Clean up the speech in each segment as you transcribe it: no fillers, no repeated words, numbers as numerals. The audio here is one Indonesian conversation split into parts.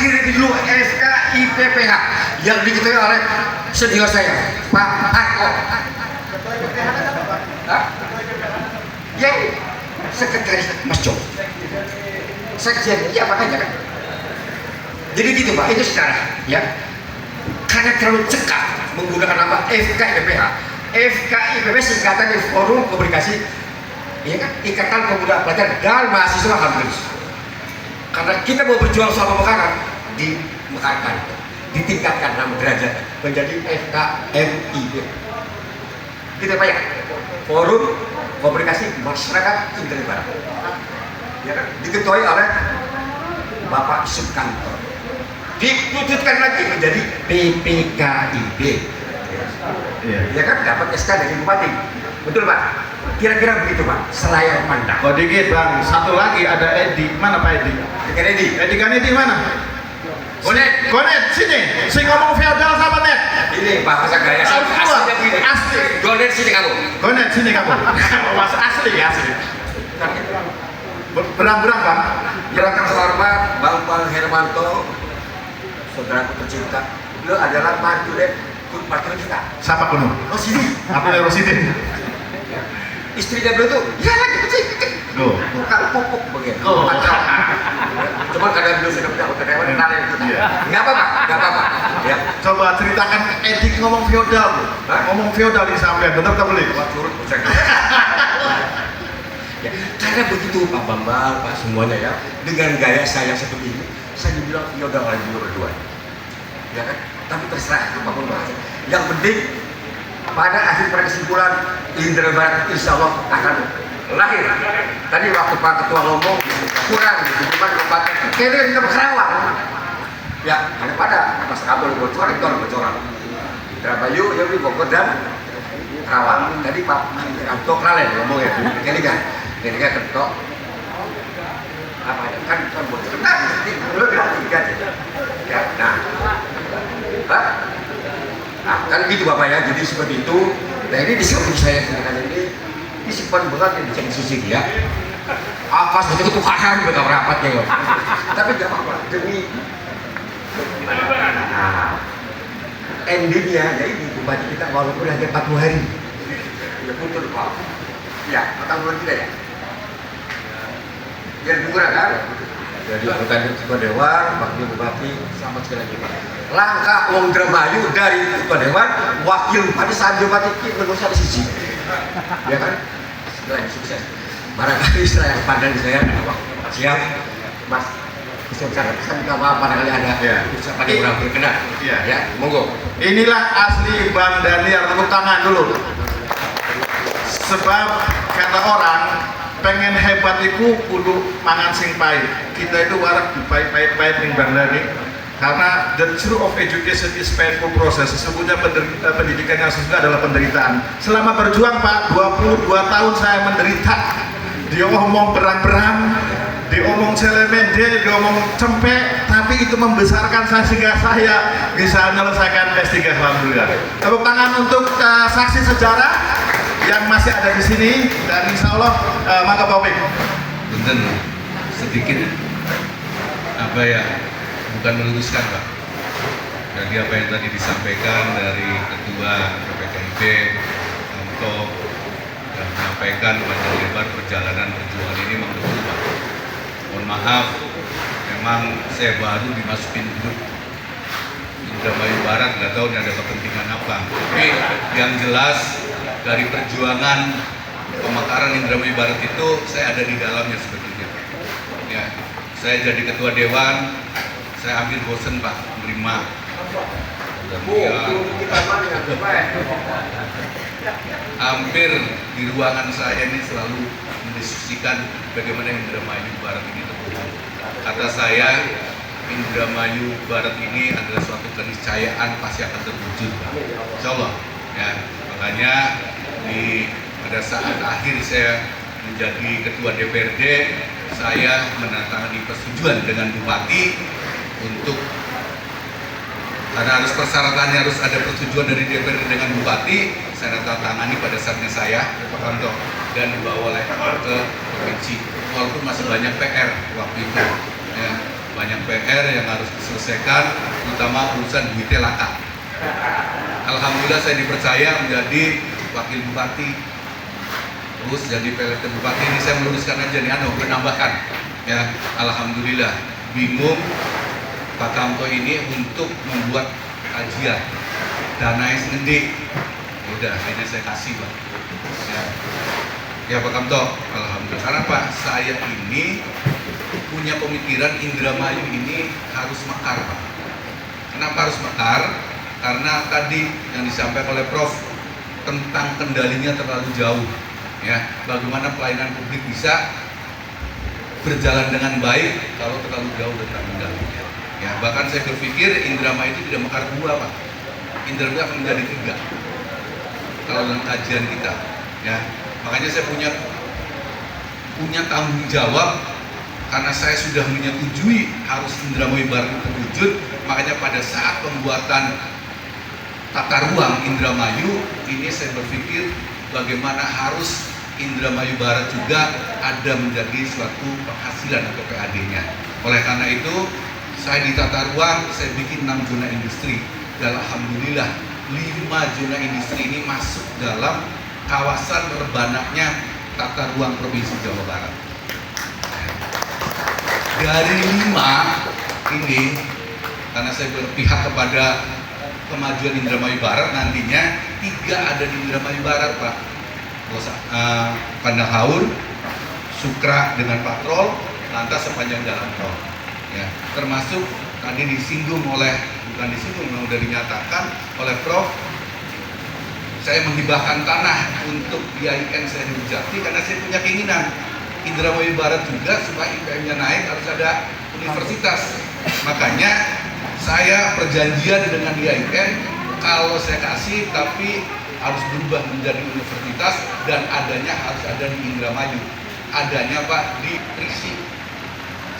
lagi review dulu FKIPPH yang diketuai oleh senior saya, Pak Arko. Ya, sekretaris Mas Jo. Sekjen, iya makanya kan. Jadi gitu Pak, itu sekarang ya. Karena terlalu cekak menggunakan nama FKIPPH. FKIPPH singkatan dari Forum Komunikasi, ya kan, Ikatan Pemuda Pelajar dan Mahasiswa Kampus. Karena kita mau berjuang soal pemekaran, dimekarkan, ditingkatkan nama derajat menjadi FKMIB. Gitu Pak ya, Forum Komunikasi Masyarakat Indonesia Barat. Ya kan, diketuai oleh Bapak Sukanto. Diwujudkan lagi menjadi PPKIB. Ya kan, dapat SK dari Bupati. Betul Pak? Kira-kira begitu Pak, selayar pandang. Oh dikit Bang, satu lagi ada Edi. Mana Pak Edi? Edi Kan Edi mana? Gonet, sini. Sing ngomong feodal sama net. Ini bahasa gaya aslinya begini. Asli. Gonet sini kamu. Gonet sini kamu. Mas asli. Berang-berang Bang. Yang terhormat Bang Hermanto, saudaraku tercinta. Beliau adalah mantu kita. Siapa kuno? Rosidin. Apa ya Rosidin? Istrinya beliau tuh, ya lagi kecil. Bukan pupuk begini. Cuma kadang beliau sudah punya hotel hewan, kenalin kita. Nggak apa-apa. Ya. Coba ceritakan Edi ngomong feodal. Ngomong feodal di sampean, betul tak boleh? Wah, turut bosan. Ya, karena begitu Pak Bambang, Pak semuanya ya, dengan gaya saya seperti ini, saya dibilang feodal lagi berdua. Ya kan? Tapi terserah apapun bahasa. Yang penting pada akhir kesimpulan Indra Barat insya Allah akan lahir. Tadi waktu Pak Ketua ngomong kurang cuma kabupaten keren ke Kerawang. Ya, ada pada Mas Kabul bocoran itu bocoran. Indramayu, ya Bogor dan Kerawang. Tadi Pak Ketua Klalen ngomong ya, ini kan ketok apa ya kan bocoran. Belum tiga ya. Nah, kan gitu Bapak ya, jadi seperti itu. Nah ini di samping saya sekarang ini disimpan berat yang bisa disisik ya. Apa seperti ketukaran juga rapatnya ya. Tapi gak apa-apa demi endingnya ya ini Bupati kita walaupun hanya 40 hari ya betul Pak. Ya, 40 hari kita ya. Biar murah kan. Jadi bukan Ketua Dewan, Wakil Bupati, sama sekali lagi Pak. Langkah Wong Indramayu dari Ketua Dewan, Wakil Bupati sambil Bupati menurut saya sisi. Ya kan? Setelah sukses. Barangkali istilah yang pandang saya siap, Mas. Bisa kan apa barangkali ada bisa pakai kurang berkenan. Ya, monggo. Inilah asli Bang Daniel, tepuk tangan dulu. Sebab kata orang pengen hebat itu kudu mangan sing pahit. Kita itu warak di pahit-pahit ning Bang Dani. Karena the truth of education is painful process. Sesungguhnya pendidikan yang sesungguhnya adalah penderitaan. Selama berjuang Pak, 22 tahun saya menderita. Dia ngomong berang-berang, dia ngomong celemende, dia ngomong cempek, tapi itu membesarkan saya sehingga saya bisa menyelesaikan S3 alhamdulillah. Tepuk tangan untuk saksi sejarah yang masih ada di sini dan insya Allah maka Pak. Punten sedikit apa ya, bukan meluruskan Pak. Jadi apa yang tadi disampaikan dari Ketua PPKIB Anto dan menyampaikan panjang lebar perjalanan perjuangan ini memang betul Pak. Mohon maaf, memang saya baru dimasukin grup Indramayu Barat, nggak tahu ini ada kepentingan apa. Tapi yang jelas dari perjuangan pemekaran Indramayu Barat itu saya ada di dalamnya sebetulnya. Ya, saya jadi ketua dewan, saya hampir bosen Pak menerima. Hampir di ruangan saya ini selalu mendiskusikan bagaimana Indramayu Barat ini terhubung. Kata saya, Indramayu Barat ini adalah suatu keniscayaan pasti akan terwujud, insya Allah. Ya, makanya pada saat akhir saya menjadi ketua DPRD, saya menandatangani persetujuan dengan Bupati untuk, karena harus persyaratannya harus ada persetujuan dari DPRD dengan Bupati, saya tangani pada saatnya saya Pak Kanto dan dibawa oleh ke provinsi, walaupun masih banyak PR waktu itu ya. banyak PR yang harus diselesaikan, terutama urusan duitnya laka. Alhamdulillah saya dipercaya menjadi wakil bupati, terus jadi PLT bupati. Ini saya meluruskan aja nih, menambahkan ya. Alhamdulillah, bingung Pak Kamto ini untuk membuat kajian dananya segede. Udah, ini saya kasih Pak. Ya Pak Kamto, alhamdulillah. Karena Pak, saya ini punya pemikiran Indramayu ini harus mekar Pak. Kenapa harus mekar? Karena tadi yang disampaikan oleh Prof tentang kendalinya terlalu jauh. Ya, bagaimana pelayanan publik bisa berjalan dengan baik kalau terlalu jauh tentang kendalinya. Ya, bahkan saya berpikir Indramayu itu tidak mekar dua Pak. Indramayu akan menjadi tiga kalau dalam kajian kita. Ya, makanya saya punya tanggung jawab karena saya sudah menyetujui harus Indramayu Barat terwujud. Makanya pada saat pembuatan tata ruang Indramayu ini saya berpikir bagaimana harus Indramayu Barat juga ada menjadi suatu penghasilan atau PAD-nya. Oleh karena itu saya di tata ruang saya bikin 6 zona industri dan alhamdulillah 5 zona industri ini masuk dalam kawasan berbanaknya tata ruang Provinsi Jawa Barat. Dari 5 ini, karena saya berpihak kepada kemajuan Indramayu Barat, nantinya 3 ada di Indramayu Barat Pak. Pandang Haur, Sukra dengan patrol, lantas sepanjang jalan tol. Ya, termasuk tadi disinggung oleh, bukan disinggung, memang sudah dinyatakan oleh Prof, saya menghibahkan tanah untuk IAIN Seri Jati karena saya punya keinginan Indramayu Barat juga supaya IPM-nya naik harus ada universitas. Makanya saya perjanjian dengan IAIN kalau saya kasih tapi harus berubah menjadi universitas dan adanya harus ada di Indramayu. Adanya Pak di Trisi,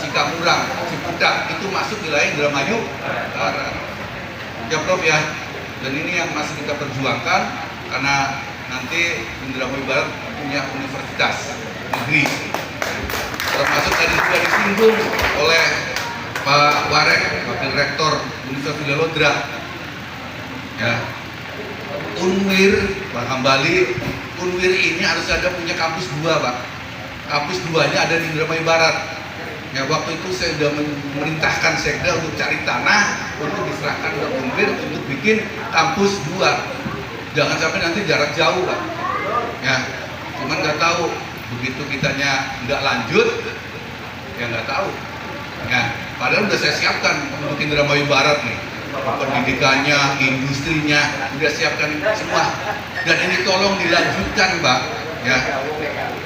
Cikamurang, Ciputat itu masuk wilayah Indramayu Barat. Ya Prof ya. Dan ini yang masih kita perjuangkan karena nanti Indramayu Barat punya universitas negeri. Termasuk tadi juga disinggung oleh Pak Warek, Wakil Rektor Universitas Wilayah ya, Unwir, Pak Hambali, Unwir ini harus ada punya kampus 2 Pak. Kampus 2-nya ada di Indramayu Barat. Ya, waktu itu saya sudah memerintahkan Sekda untuk cari tanah untuk diserahkan ke Unwir untuk bikin kampus 2. Jangan sampai nanti jarak jauh Pak. Ya, cuman nggak tahu begitu kitanya nggak lanjut, ya nggak tahu. Ya, padahal udah saya siapkan untuk Indramayu Barat nih, pendidikannya, industrinya, udah siapkan semua. Dan ini tolong dilanjutkan, Pak. Ya,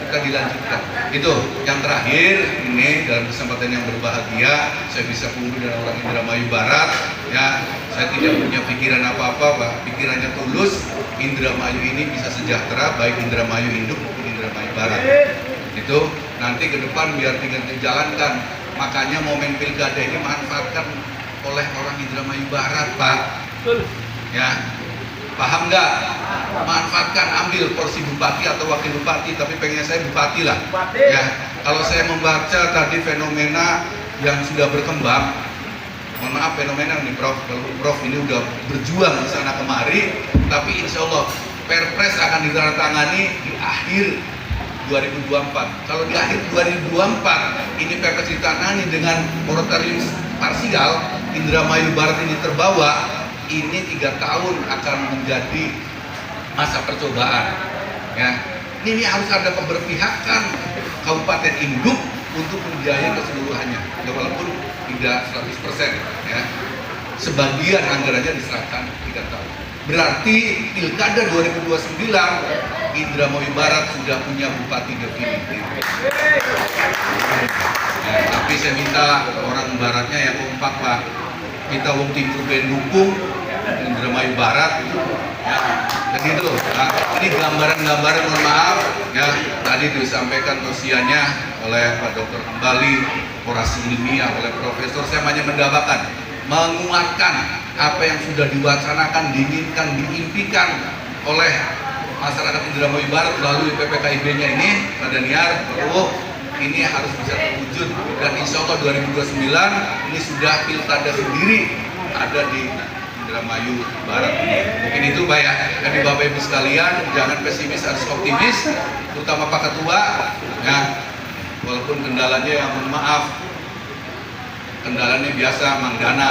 kita dilanjutkan. Itu yang terakhir ini dalam kesempatan yang berbahagia, saya bisa kumpul dengan orang Indramayu Barat. Ya, saya tidak punya pikiran apa-apa, Pak. Pikirannya tulus. Indramayu ini bisa sejahtera, baik Indramayu Induk maupun Indramayu Barat. Itu nanti ke depan biar tinggal dijalankan. Makanya momen pilkada ini manfaatkan oleh orang Indramayu Barat, Pak. Ya, paham nggak? Manfaatkan, ambil porsi bupati atau wakil bupati, tapi pengen saya bupati lah. Ya, kalau saya membaca tadi fenomena yang sudah berkembang, mohon maaf fenomena nih Prof. Kalau Prof ini udah berjuang di sana kemari, tapi insya Allah Perpres akan ditandatangani di akhir 2024. Kalau di akhir 2024 ini Perpres ditandatangani dengan moratorium parsial, Indramayu Barat ini terbawa, ini 3 tahun akan menjadi masa percobaan. Ya, ini harus ada keberpihakan Kabupaten Induk untuk membiayai keseluruhannya. Ya, walaupun tidak 100%, ya. Sebagian anggarannya diserahkan 3 tahun. Berarti pilkada 2029 Indramayu Barat sudah punya bupati definitif. Ya, tapi saya minta orang baratnya yang kompak, Pak. Kita wong timur ben dukung Indramayu Barat. Ya, jadi itu. Nah, ini gambaran-gambaran, mohon maaf, ya. Tadi disampaikan tausiahnya oleh Pak Dr. Hambali, orasi ilmiah oleh Profesor. Saya hanya mendapatkan menguatkan apa yang sudah diwacanakan, diinginkan, diimpikan oleh masyarakat Indramayu Barat melalui PPKIB-nya ini, Pak Daniar, Pak Ruwo, ini harus bisa terwujud, dan insya Allah 2029 ini sudah pilkada sendiri ada di Indramayu Barat ini. Mungkin itu Pak ya. Jadi Bapak Ibu sekalian, jangan pesimis, harus optimis, terutama Pak Ketua ya. Walaupun kendalanya, ya mohon maaf, kendalanya biasa Manggana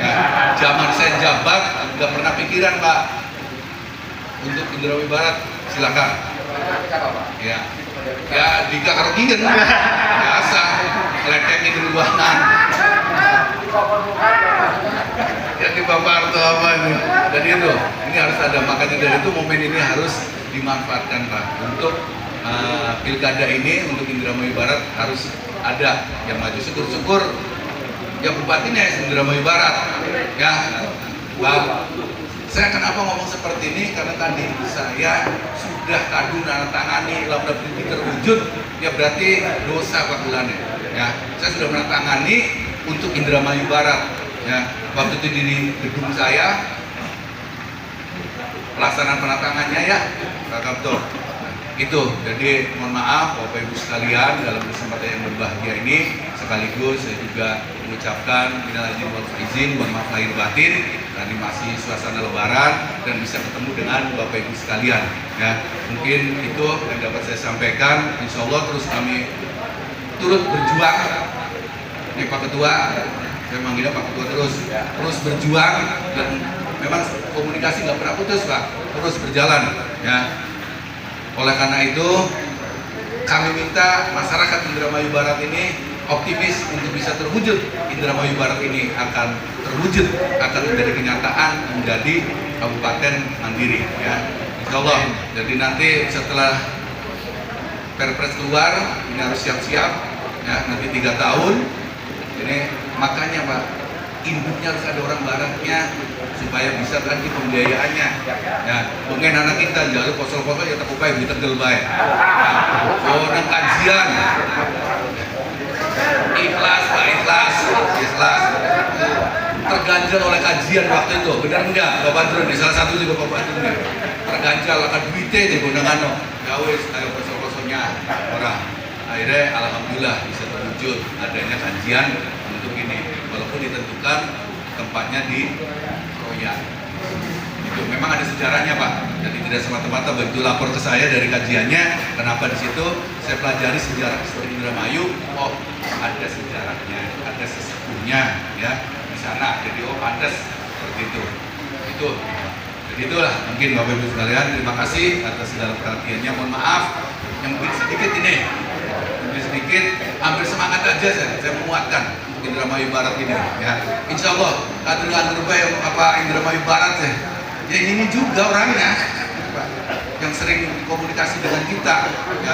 ya. Zaman saya jabat nggak pernah pikiran Pak untuk Indramayu Barat, silakan ya. Ya di Kakarogingen biasa ledengnya di ruangan ya di Bapak atau apa ini. Jadi itu ini harus ada, makanya dari itu momen ini harus dimanfaatkan Pak untuk pilkada ini, untuk Indramayu Barat harus ada yang maju. Syukur-syukur ya bupatinya Indramayu Barat ya Pak. Saya kenapa ngomong seperti ini, karena tadi saya sudah kadung menandatangani lalu ini terwujud ya, berarti dosa Pak bulannya ya. Saya sudah menandatangani untuk Indramayu Barat ya. Waktu itu di gedung saya pelaksanaan penandatangannya ya Pak Kaptor itu. Jadi mohon maaf Bapak Ibu sekalian, dalam kesempatan yang berbahagia ini sekaligus saya juga mengucapkan minal aidin wal faizin, mohon maaf lahir batin, karena masih suasana lebaran dan bisa ketemu dengan Bapak Ibu sekalian ya. Mungkin itu yang dapat saya sampaikan. Insya Allah terus kami turut berjuang nih Pak Ketua, saya manggilnya Pak Ketua, terus berjuang, dan memang komunikasi nggak pernah putus Pak, terus berjalan ya. Oleh karena itu kami minta masyarakat Indramayu Barat ini optimis untuk bisa terwujud. Indramayu Barat ini akan terwujud, akan menjadi kenyataan, menjadi kabupaten mandiri ya, insya Allah. Jadi nanti setelah Perpres keluar ini harus siap-siap ya, nanti 3 tahun ini. Makanya Pak, induknya harus ada orang baratnya supaya bisa lagi pembiayaannya ya. Mungkin anak kita jalur kosong-kosong ya tak upaya kita gelbay orang kajian ikhlas Pak, ikhlas terganjal oleh kajian waktu itu, benar enggak Bapak Badrun nih, salah satu juga Bapak Badrun nih terganjal akan duitnya di gunangan gawes ayo kosong-kosongnya orang. Akhirnya alhamdulillah bisa terwujud adanya kajian untuk ini, walaupun ditentukan tempatnya di Royan. Itu memang ada sejarahnya Pak. Jadi tidak semata-mata begitu lapor ke saya dari kajiannya. Kenapa di situ? Saya pelajari sejarah histori Indramayu. Oh, ada sejarahnya, ada sesepuhnya ya di sana. Jadi oh pantas seperti itu. Itu. Jadi itulah mungkin Bapak Ibu sekalian. Terima kasih atas segala perhatiannya. Mohon maaf yang mungkin sedikit ini. Mungkin sedikit. Hampir semangat aja saya menguatkan Indramayu Barat ini ya. Insya Allah kader-kader Indramayu Barat ya. Ya ini juga orangnya yang sering komunikasi dengan kita ya.